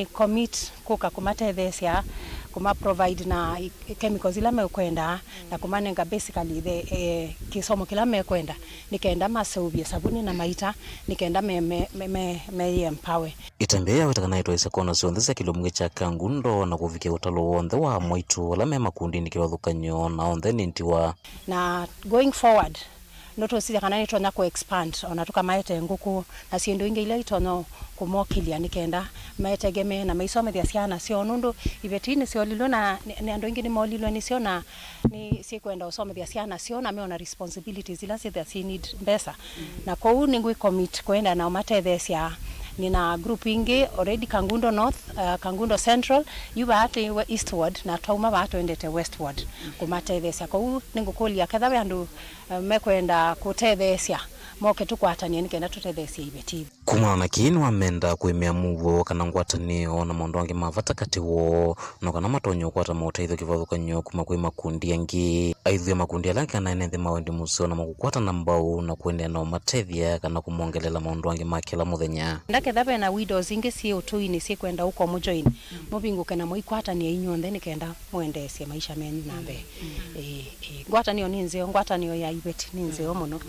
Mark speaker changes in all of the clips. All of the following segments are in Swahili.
Speaker 1: Commit kuka kumatethesia kuma provide na chemicals ila mekwenda na kumanenga basically the kisomo kila mekwenda nikaenda maseubia sabuni na maita nikaenda me empower
Speaker 2: itembea watakanaitwa isakona sionthesa kilomwe cha Kangundo na kufikia utalo wonthe wa moitu la mema kundi nikiwathukanyo na onthe nintiwa
Speaker 1: na going forward noto sija kana nito na ko expand onatuka maete nguku na sindu inge ile itono kumokilia nikenda maetegeme na maisome thia ciana cio nundu ibetini cio lilo na andu ingi ni molilo ni cio na ni si kwenda usome thia ciana cio na meona responsibilities ila si need mbesa na kwa u ningui commit kwenda na matethesia nina group ingi already Kangundo North, Kangundo Central, yuba hati eastward na tauma bato endete westward kumatethesia kwa u ningukulia kethawe andu mekwenda kutethesia moke tukwatania nikenda tutethesia ibeti
Speaker 2: kumana na kini wamenda kwimia mugo kana ngwatanio na maundu angi mavata kati wo no kana matonyo kwata moteitho kivathukanyo kuma kwi makundi angi aithio makundi ala kana enethe mawendi musio na magukwata na mbau na kuendea na matethia kana kumongelela maundu angi makila muthenya
Speaker 1: ndakethabe na widows ingi si utuini si kwenda uko mujoini mubinguke na muikwatania inyuothe nikenda muendesie maisha menyu nambe ngwatanio ni nzeo ngwatanio ya ibeti ni nzeo muno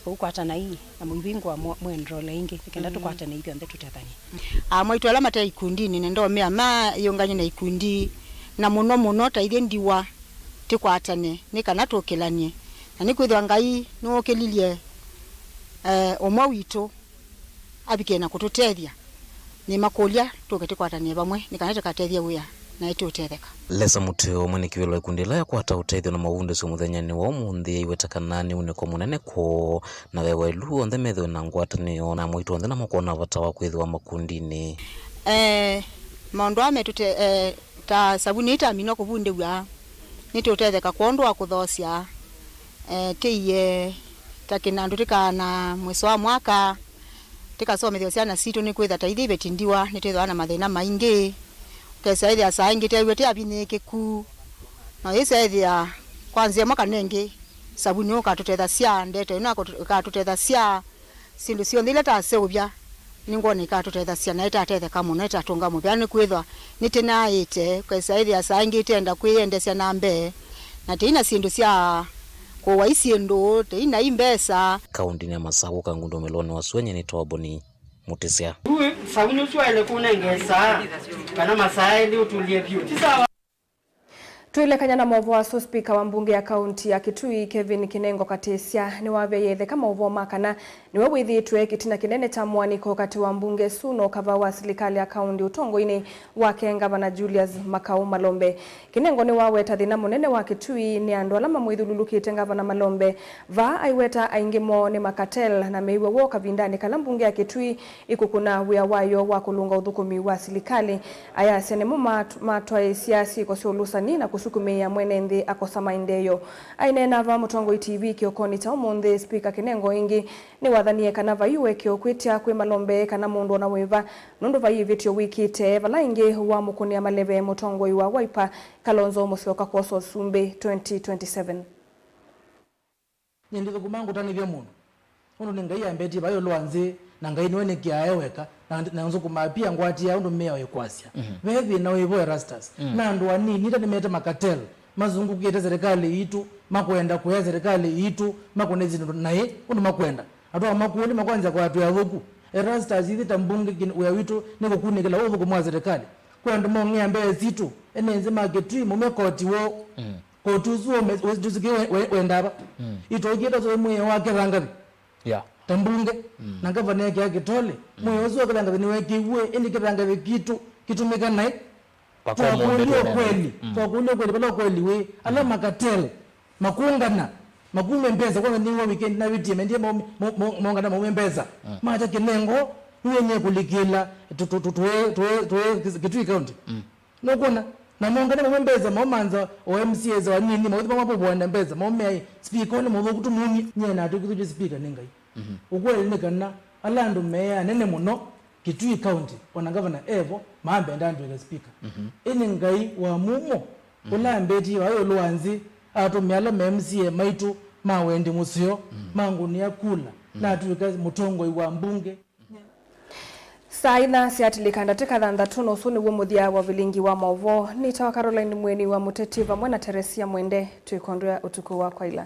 Speaker 1: kukwatana hii na muibingwa muenrole ingi nikenda tukwatana ithio nthe tutethania
Speaker 3: mwitu ala mate ikundini nendo mea ma yonganye na ikundi na muno ta ithie ndiwa tikwatane nikana tukilanie na nikwithwa Ngai no kelilie omwa witu abike na kututethia ni makulia tuketikwatanie bamwe nikana tukatethia uya na itutetheka
Speaker 2: lesa muteo mwene kiwelo ikundi la kwata utethio na mawunde so muthenya ni wa munthi iwetakana ni uneko munene ko na wewe lu onthe metho na ngwatanio na mwitu onthe na makona bata wa kwithwa makundini
Speaker 3: maundu ame tute ta sabuni ita mino kubunde bwa nitutetheka kwondo wa kuthosia tiye takinandu tikana mwiso wa mwaka tikasomethio ciana citu ni kwitha ta ithi betindiwa nitithwa na mathina maingi kesa ithia saa ingi tewete abinikeku na isa ithia kwanzia mwaka nengi sabuni ukatutetha cia ndete na ukatutetha cia sindu cio ndile ta seubya ningone ikatutetha cia na itatetheka muno itatunga mubya ni kwithwa nitinaite kesa ithia saa ingi tenda kwiendecia na mbe na tina sindu cia kwa isiendo tina imbesa
Speaker 2: kaunti ya Masaku Kangundo meloni waswenye ni Toboni Mutisia
Speaker 4: sabuni usiwele kunengesa kana masaili utulie beauty sawa.
Speaker 5: Tuilekanya na movo wa speaker wa mbunge ya kaunti ya Kitui Kevin Kinengo Katesia ni wabeyethe kama uvo makana ni wawithitwe kitina kinene cha mwaniko kati wa mbunge Suno kava wa serikali ya kaunti utongo-ini wake Gavana Julius Makau Malombe. Kinengo ni waweta thina munene wa Kitui ni andu alama mwithululukite Gavana Malombe va aiweta aingimo ni makatel na meiwe woka vindani kala mbunge ya Kitui ikukuna wia wayo wa kulunga uthukumi wa serikali aya senemu matwa siasi kosiulusani na kusukumia mwenendi akosa maendeleo ainena va Mutongo TV kiokoni cha umuthi speaker Kinengo ingi ni wathanie kana vaiwe kiokwitia kwi Malombe kana mundu na wiva nundu vaivitio wikite vala ingi wa mukunia maleve Mutongo wa Wiper Kalonzo Musyoka koso Sumbe 2027
Speaker 6: nyendiko kumangu tanivya muno uno ni Ngai ambeti bayo lwanze na Ngai niwe nikiaeweka na nzo kumapia ngwati ya undu mmea wekwasya vevi na wevo Erastus na ndo ani nita nimete makatel mazungu kete serikali itu makwenda kuya serikali itu makonezi naye undu makwenda atwa makuoni makwanza kwa atu ya vuku Erastus ithi tambunge uya witu niko kunikela uvuku mwa serikali kwenda mongea mbele zitu enenze maketri mumekoti wo kotuzuo mezuziki wendaba itokita zo mwe wake rangabi tambunge na Gavana yake ya Kitole mwezo wa kalanga ni wekiwe indi kiranga kitu kitumika naye kwa kweli kwa kweli bala kweli we ala makatele makungana makume mbeza kwa ni weekend na witi ndiye mongana mbeza macha Kinengo yenye kulikila tuwe Kitui County nokona na mongana mbeza momanza OMCA za nini mawezi mapo bwana mbeza momea speaker ni mwo kutumuni nyena atukuju speaker Nengai ukweli nikana alandu meya nene muno Kitui County ona Gavana Evo maambe ndandu ya speaker ini Ngai wa mumo ulambeti wayo lwanzi atumyala MCA maitu mawendi musio mangu ni yakula na atuka Mutongo wa mbunge
Speaker 5: Saitha siatilika ndatika thanthatu nusu niguo muthia wa vilingi wa movo. Nitawa Caroline Mweni wa Muteti vamwe na Teresia Mwende twikondwa utuku wa kwaila.